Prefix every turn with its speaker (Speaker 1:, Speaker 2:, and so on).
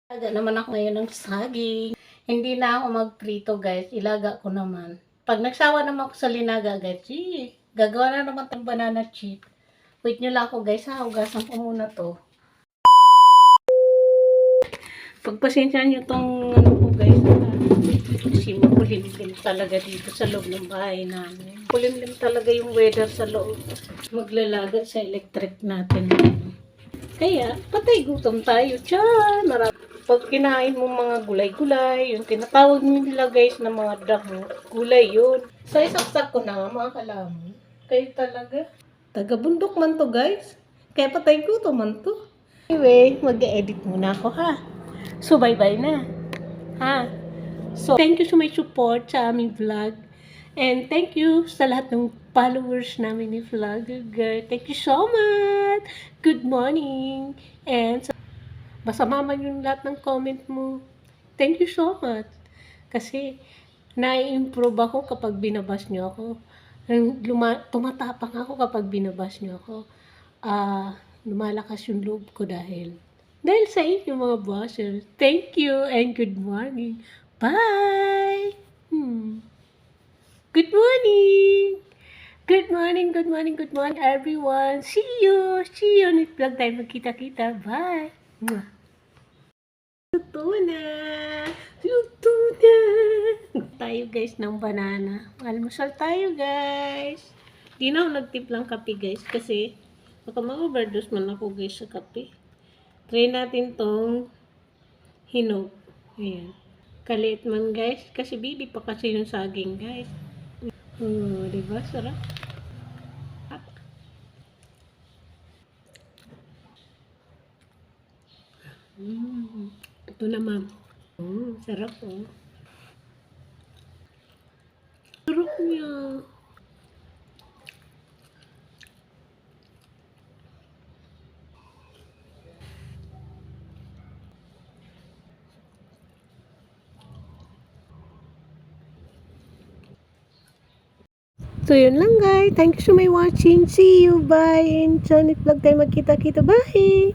Speaker 1: Ilaga naman ako ngayon ng saging. Hindi na ako magprito guys, ilaga ko naman. Pag nagsawa naman ako sa linaga guys, gagawa na naman ng banana chip. Wait nyo lang ako guys ha, hugasan ko muna to. Pagpasensya nyo tong ano ko guys ha. Kasi makulimlim talaga dito sa loob ng bahay namin. Kulimlim talaga yung weather sa loob. Maglalaga sa electric natin. Kaya, patay gutom tayo. Char! Pag kinain mo mga gulay-gulay, yung tinatawag nila guys na mga damo, gulay yun. So, isaksak ko na mga kalaman. Kayo talaga. Taga-bundok man to guys. Kaya patay gutom man to. Anyway, mag-edit muna ako ha. So, bye-bye na. Ha? So, thank you so much support sa aming vlog. And thank you sa lahat ng followers namin ni Vlogger. Thank you so much. Good morning. And masama man yung lahat ng comment mo. Thank you so much. Kasi na-improve ako kapag binabas nyo ako. Tumatapang ako kapag binabas nyo ako. Lumalakas yung loob ko dahil sa inyo mga bashers. Thank you and good morning. Bye! Good morning! Good morning, good morning, good morning everyone. See you! See you! Next vlog tayo magkita-kita. Bye! Luto na! Luto na! Tayo guys ng banana. Almusal tayo guys. Di na ako nagtiplang kape guys kasi baka ma-overdose man ako guys sa kape. Try natin tong hinog. Ayan. Kaliit man guys kasi bibi pa kasi yung saging guys. Diba? Sarap. Ito naman. Sarap oh. Sarap niya. So, yun lang guys. Thank you so much watching. See you. Bye. And sa next vlog tayo magkita-kita. Bye.